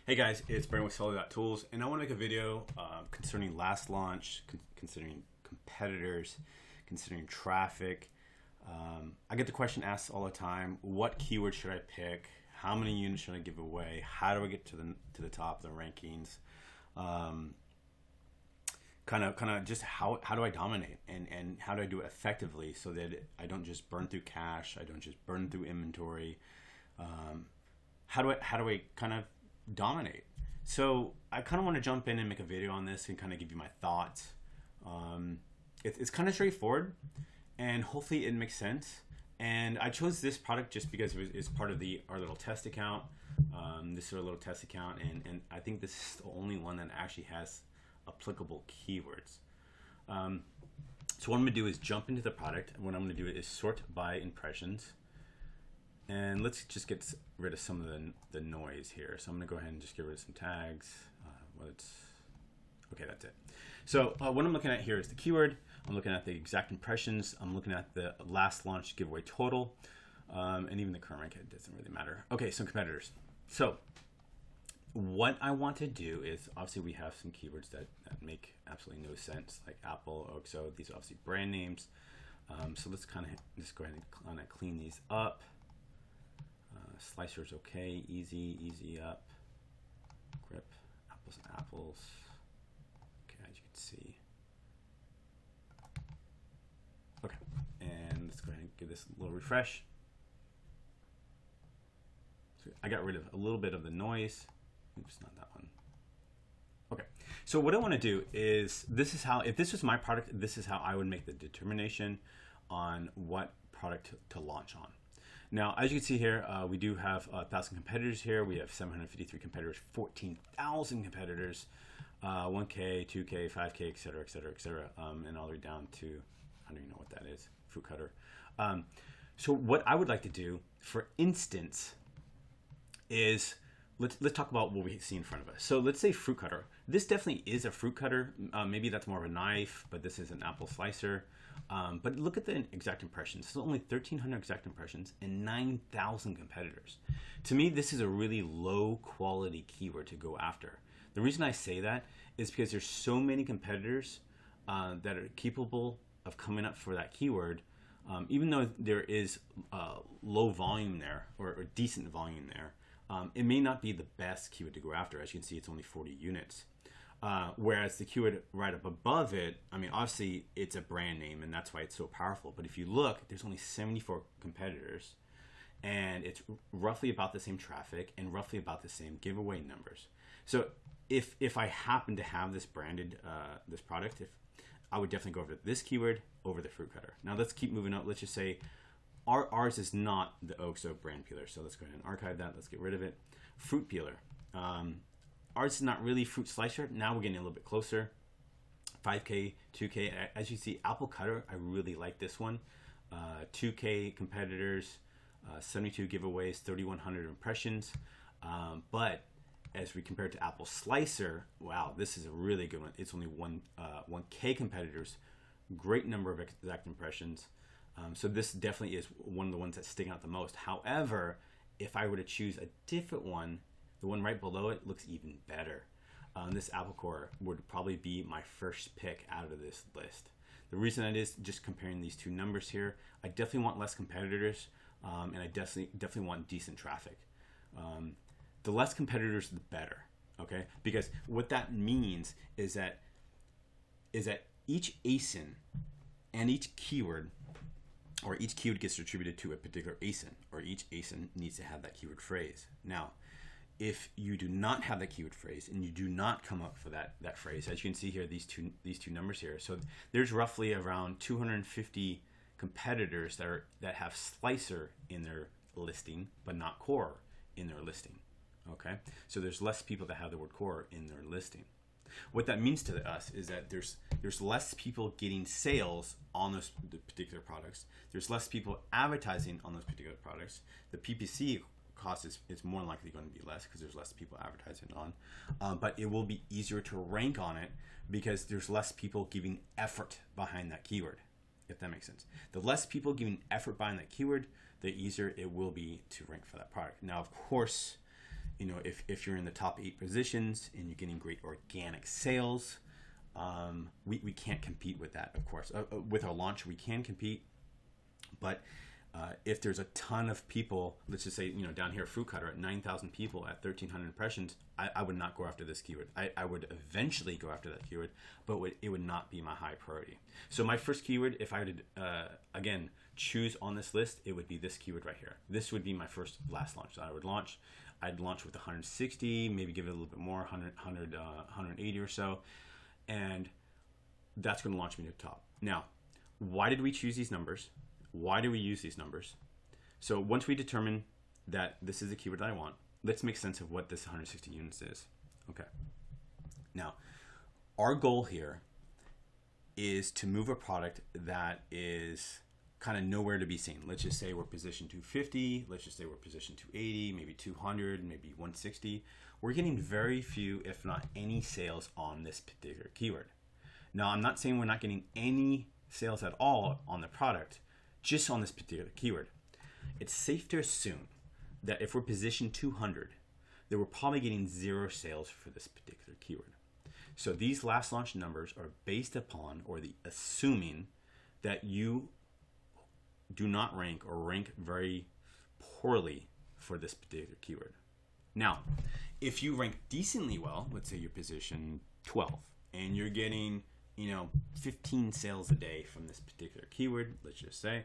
Hey guys, it's Brandon with Seller.tools, and I want to make a video concerning last launch, considering competitors, considering traffic. I get the question asked all the time: what keyword should I pick? How many units should I give away? How do I get to the top of the rankings? Kind of just how do I dominate, and how do I do it effectively so that I don't just burn through cash, I don't just burn through inventory. How do I kind of dominate? So I kind of want to jump in and make a video on this and kind of give you my thoughts. It's kind of straightforward, and hopefully it makes sense. And I chose this product just because it's part of our little test account. This is our little test account, and I think this is the only one that actually has applicable keywords. So what I'm going to do is jump into the product, and what I'm going to do is sort by impressions. And let's just get rid of some of the noise here. So I'm going to go ahead and just get rid of some tags. Okay, that's it. So what I'm looking at here is the keyword. I'm looking at the exact impressions. I'm looking at the last launch giveaway total. And even the current rank, it doesn't really matter. Okay, some competitors. So what I want to do is, obviously we have some keywords that make absolutely no sense, like Apple, OXO. These are obviously brand names. So let's kind of just go ahead and kind of clean these up. Slicer's okay, easy up. Grip, apples and apples. Okay, as you can see. Okay, and let's go ahead and give this a little refresh. So I got rid of a little bit of the noise. Oops, not that one. Okay, so what I want to do is, if this was my product, this is how I would make the determination on what product to launch on. Now, as you can see here, we do have 1,000 competitors here. We have 753 competitors, 14,000 competitors, 1K, 2K, 5K, et cetera, et cetera, et cetera, and all the way down to, I don't even know what that is, fruit cutter. So what I would like to do, for instance, is let's talk about what we see in front of us. So let's say fruit cutter. This definitely is a fruit cutter. Maybe that's more of a knife, but this is an apple slicer. But look at the exact impressions. This is only 1,300 exact impressions and 9,000 competitors. To me, this is a really low quality keyword to go after. The reason I say that is because there's so many competitors that are capable of coming up for that keyword, even though there is low volume there, or decent volume there. It may not be the best keyword to go after. As you can see, it's only 40 units. Whereas the keyword right up above it, I mean, obviously it's a brand name and that's why it's so powerful. But if you look, there's only 74 competitors, and it's roughly about the same traffic and roughly about the same giveaway numbers. So if I happen to have this branded, this product, I would definitely go over this keyword over the fruit cutter. Now let's keep moving up. Let's just say ours is not the OXO brand peeler. So let's go ahead and archive that. Let's get rid of it. Fruit peeler. Ours is not really fruit slicer. Now we're getting a little bit closer. 5K, 2K. As you see, apple cutter, I really like this one. 2K competitors, 72 giveaways, 3,100 impressions. But as we compare it to apple slicer, wow, this is a really good one. It's only 1K competitors, great number of exact impressions. So this definitely is one of the ones that's sticking out the most. However, if I were to choose a different one, the one right below it looks even better. This apple core would probably be my first pick out of this list. The reason that is, just comparing these two numbers here, I definitely want less competitors, and I definitely want decent traffic. The less competitors, the better. Okay, because what that means is that each ASIN and each keyword, or each keyword gets attributed to a particular ASIN, or each ASIN needs to have that keyword phrase. Now, if you do not have that keyword phrase and you do not come up for that phrase, as you can see here, these two numbers here, so there's roughly around 250 competitors that have slicer in their listing, but not core in their listing. Okay, so there's less people that have the word core in their listing. What that means to us is that there's less people getting sales on those particular products. There's less people advertising on those particular products. The PPC cost is more likely going to be less because there's less people advertising on, but it will be easier to rank on it because there's less people giving effort behind that keyword, if that makes sense. The less people giving effort behind that keyword, the easier it will be to rank for that product. Now, of course, if you're in the top 8 positions and you're getting great organic sales, we can't compete with that, of course. With our launch, we can compete, but if there's a ton of people, let's just say, down here, Fruit Cutter at 9,000 people at 1,300 impressions, I would not go after this keyword. I would eventually go after that keyword, but it would not be my high priority. So my first keyword, if I would, again, choose on this list, it would be this keyword right here. This would be my last launch that I would launch. I'd launch with 160, maybe give it a little bit more, 180 or so, and that's going to launch me to the top. Now, why did we choose these numbers? Why do we use these numbers? So once we determine that this is the keyword that I want, let's make sense of what this 160 units is. Okay. Now, our goal here is to move a product that is kind of nowhere to be seen. Let's just say we're position 250. Let's just say we're position 280, maybe 200, maybe 160. We're getting very few, if not any, sales on this particular keyword. Now, I'm not saying we're not getting any sales at all on the product, just on this particular keyword. It's safe to assume that if we're position 200, that we're probably getting 0 sales for this particular keyword. So these last launch numbers are based upon, or the assuming, that you do not rank or rank very poorly for this particular keyword. Now, if you rank decently well, let's say you're position 12 and you're getting 15 sales a day from this particular keyword, let's just say,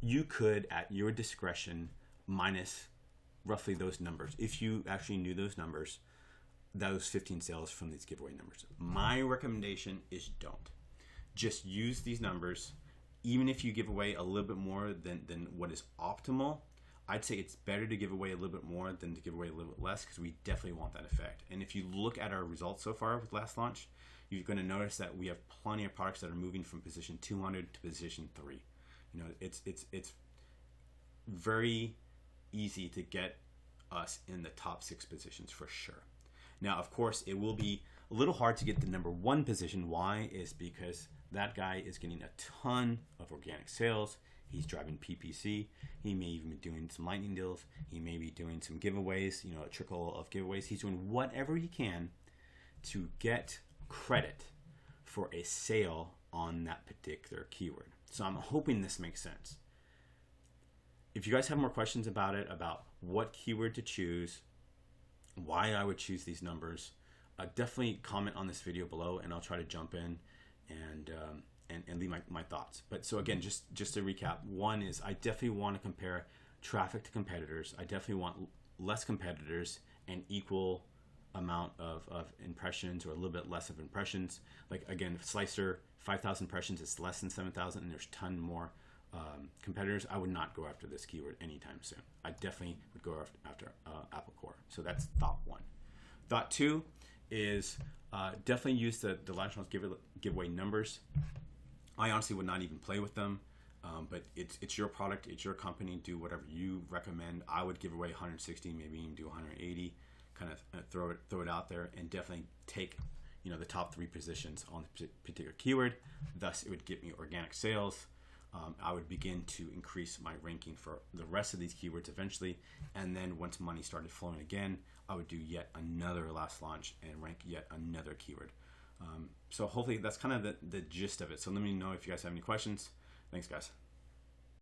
you could, at your discretion, minus roughly those numbers. If you actually knew those numbers, those 15 sales from these giveaway numbers. My recommendation is don't. Just use these numbers. Even if you give away a little bit more than what is optimal, I'd say it's better to give away a little bit more than to give away a little bit less, because we definitely want that effect. And if you look at our results so far with last launch, you're going to notice that we have plenty of products that are moving from position 200 to position 3. It's very easy to get us in the top 6 positions for sure. Now, of course, it will be a little hard to get the number 1 position. Why? Is because that guy is getting a ton of organic sales. He's driving PPC. He may even be doing some lightning deals. He may be doing some giveaways, a trickle of giveaways. He's doing whatever he can to get credit for a sale on that particular keyword. So I'm hoping this makes sense. If you guys have more questions about it, about what keyword to choose, why I would choose these numbers, definitely comment on this video below, and I'll try to jump in and leave my thoughts. But so again, just to recap, one is I definitely want to compare traffic to competitors. I definitely want less competitors and equal amount of impressions, or a little bit less of impressions. Like again, Slicer, 5,000 impressions, it's less than 7,000, and there's a ton more competitors. I would not go after this keyword anytime soon. I definitely would go after Apple Core. So that's thought 1. Thought 2 is definitely use the launch launch giveaway numbers. I honestly would not even play with them, but it's your product, it's your company. Do whatever you recommend. I would give away 160, maybe even do 180. Kind of throw it out there, and definitely take the top 3 positions on the particular keyword. Thus, it would get me organic sales. I would begin to increase my ranking for the rest of these keywords eventually, and then once money started flowing again, I would do yet another last launch and rank yet another keyword. So hopefully that's kind of the gist of it. So let me know if you guys have any questions. Thanks, guys.